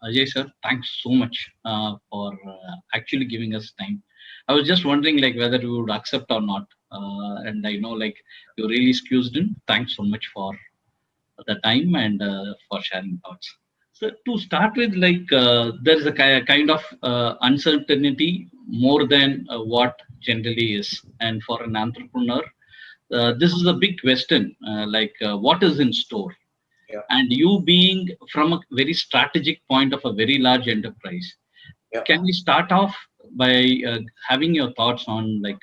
Ajay sir, thanks so much for actually giving us time. I was just wondering like whether you would accept or not, and I know like you're really excused in. Thanks so much for the time and for sharing thoughts. So to start with, like there is a kind of uncertainty more than what generally is, and for an entrepreneur, this is a big question. What is in store? Yeah, And you being from a very strategic point of a very large enterprise, yeah, can we start off by having your thoughts on like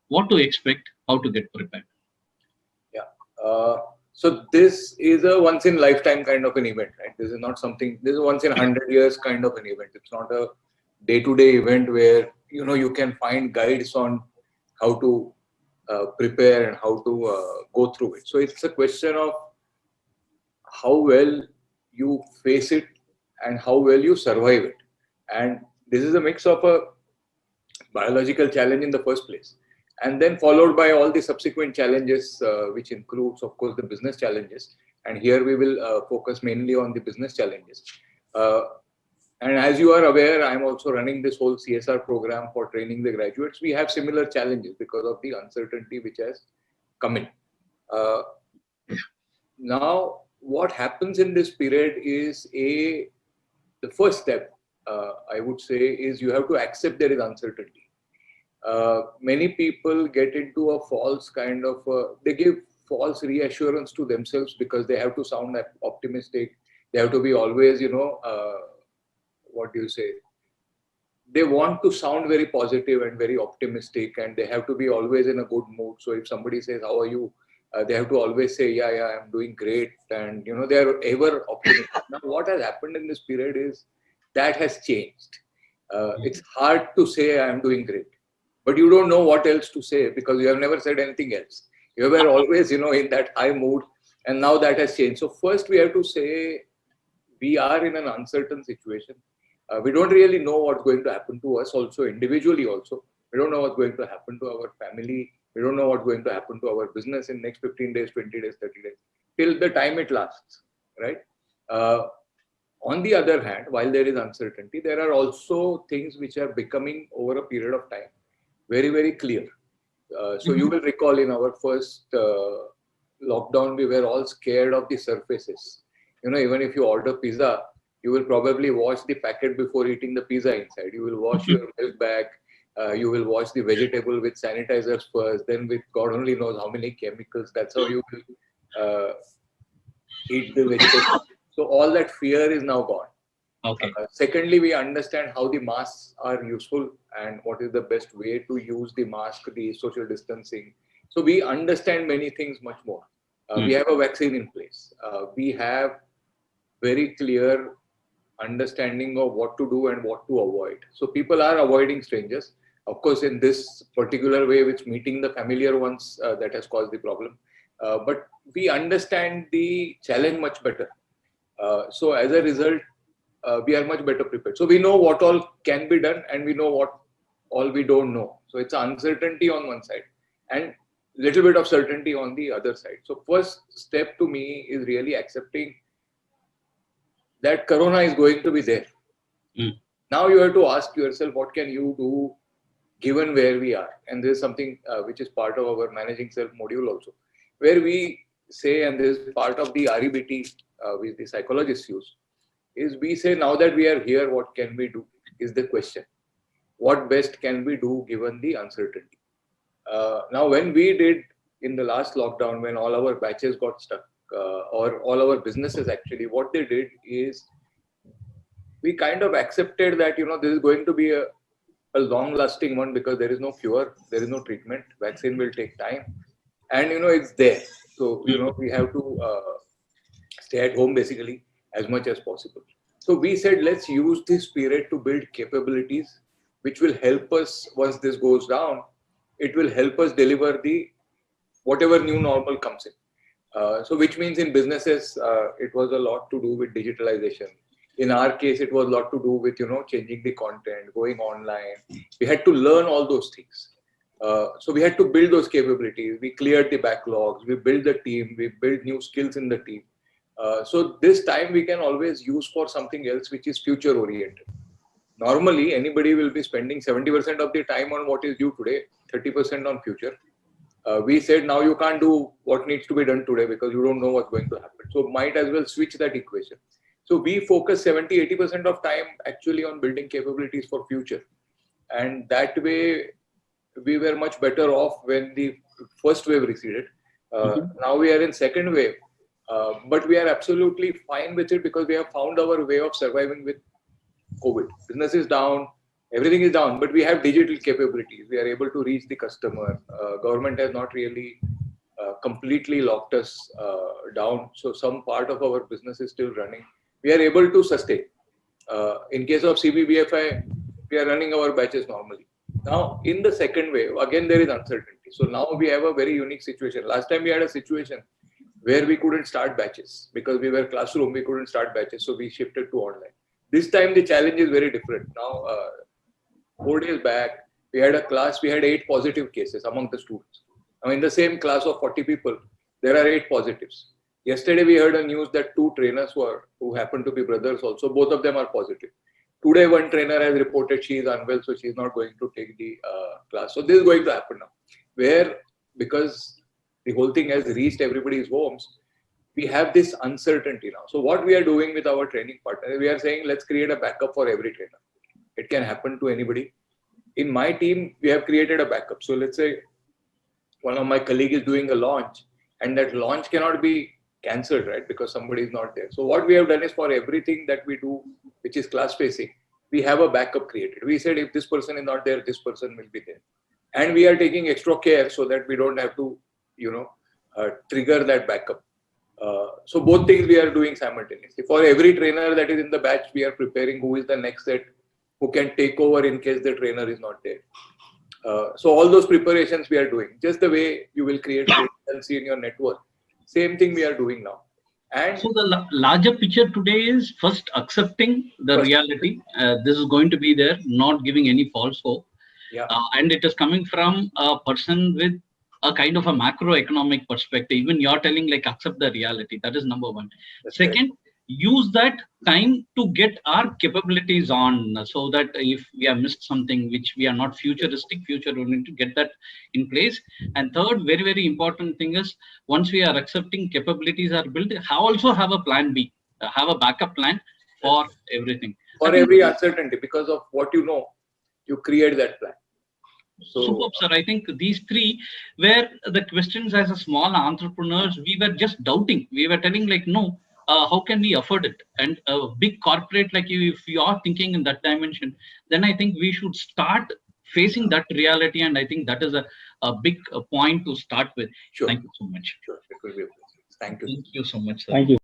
what to expect, how to get prepared? yeah. So this is a once in lifetime kind of an event, right? This is not something. This is once in 100 years kind of an event. It's not a day-to-day event where you can find guides on how to prepare and how to go through it. So it's a question of how well you face it and how well you survive it. And this is a mix of a biological challenge in the first place, and then followed by all the subsequent challenges, which includes, of course, the business challenges. And here we will focus mainly on the business challenges. Uh, and as you are aware, I'm also running this whole CSR program for training the graduates. We have similar challenges because of the uncertainty which has come in. Uh, Now, what happens in this period is the first step, I would say, is you have to accept there is uncertainty. Many people get into a false kind of they give false reassurance to themselves because they have to sound optimistic. They have to be always, what do you say, they want to sound very positive and very optimistic, and they have to be always in a good mood. So if somebody says how are you, they have to always say yeah, I'm doing great, and they are ever optimistic. Now what has happened in this period is that has changed. It's hard to say I'm doing great, but you don't know what else to say because you have never said anything else. You were always in that high mood, and now that has changed. So first we have to say we are in an uncertain situation. We don't really know what's going to happen to us also individually also. We don't know what's going to happen to our family. We don't know what's going to happen to our business in next 15 days, 20 days, 30 days, till the time it lasts, right? Uh, on the other hand, while there is uncertainty, there are also things which are becoming over a period of time very, very clear. So you will recall in our first lockdown, we were all scared of the surfaces. Even if you order pizza, you will probably wash the packet before eating the pizza inside. You will wash your milk bag. You will wash the vegetable with sanitizers first, then with God only knows how many chemicals. That's how you will eat the vegetable. So all that fear is now gone. Okay. Secondly, we understand how the masks are useful and what is the best way to use the mask, the social distancing. So we understand many things much more. We have a vaccine in place. We have very clear understanding of what to do and what to avoid. So people are avoiding strangers. Of course, in this particular way, which meeting the familiar ones that has caused the problem. But we understand the challenge much better. So as a result, we are much better prepared. So we know what all can be done and we know what all we don't know. So it's uncertainty on one side and little bit of certainty on the other side. So first step to me is really accepting that Corona is going to be there. Now you have to ask yourself, what can you do given where we are? And this is something which is part of our managing self module also, where we say, and this is part of the REBT which the psychologists use, is we say now that we are here, what can we do is the question. What best can we do given the uncertainty? Now, when we did in the last lockdown, when all our batches got stuck, or all our businesses actually, what they did is we kind of accepted that, this is going to be a long lasting one because there is no cure, there is no treatment, vaccine will take time, and, it's there. So, we have to stay at home basically as much as possible. So we said, let's use this period to build capabilities, which will help us once this goes down. It will help us deliver the whatever new normal comes in. So which means in businesses, it was a lot to do with digitalization. In our case, it was a lot to do with, changing the content, going online. We had to learn all those things. So we had to build those capabilities. We cleared the backlogs. We built the team. We built new skills in the team. So this time we can always use for something else which is future oriented. Normally, anybody will be spending 70% of the time on what is due today, 30% on future. We said now you can't do what needs to be done today because you don't know what's going to happen. So might as well switch that equation. So we focus 70-80% of time actually on building capabilities for future. And that way we were much better off when the first wave receded. Now we are in second wave, but we are absolutely fine with it because we have found our way of surviving with COVID. Business is down, everything is down, but we have digital capabilities. We are able to reach the customer. Government has not really completely locked us down. So some part of our business is still running. We are able to sustain. In case of CBBFI, we are running our batches normally. Now, in the second wave, again, there is uncertainty. So now we have a very unique situation. Last time we had a situation where we couldn't start batches because we were classroom, we couldn't start batches. So we shifted to online. This time the challenge is very different. Now, 4 days back, we had a class, we had 8 positive cases among the students. Now, in the same class of 40 people, there are 8 positives. Yesterday, we heard a news that 2 trainers who happen to be brothers also, both of them are positive. Today, one trainer has reported she is unwell, so she is not going to take the class. So this is going to happen now, where because the whole thing has reached everybody's homes, we have this uncertainty now. So what we are doing with our training partners, we are saying, let's create a backup for every trainer. It can happen to anybody. In my team, we have created a backup. So let's say one of my colleagues is doing a launch and that launch cannot be cancelled, right? Because somebody is not there. So what we have done is for everything that we do, which is class facing, we have a backup created. We said if this person is not there, this person will be there. And we are taking extra care so that we don't have to, trigger that backup. So both things we are doing simultaneously. For every trainer that is in the batch, we are preparing who is the next set who can take over in case the trainer is not there. So all those preparations we are doing, just the way you will create redundancy in your network. Same thing we are doing now. And so the larger picture today is first accepting the reality. This is going to be there, not giving any false hope. Yeah. And it is coming from a person with a kind of a macroeconomic perspective. Even you're telling like accept the reality. That is number one. That's Second, right. Use that time to get our capabilities on, so that if we have missed something which we are not futuristic, future oriented, to get that in place. And third, very, very important thing is once we are accepting capabilities are built, also have a plan B, have a backup plan for everything. For every uncertainty, because of what you create that plan. So, superb, sir. I think these three were the questions as a small entrepreneurs, we were just doubting. We were telling like, no, how can we afford it? And a big corporate like you, if you are thinking in that dimension, then I think we should start facing that reality. And I think that is a big point to start with. Sure. Thank you so much. Sure. It will be a pleasure. Thank you. Thank you so much, sir. Thank you.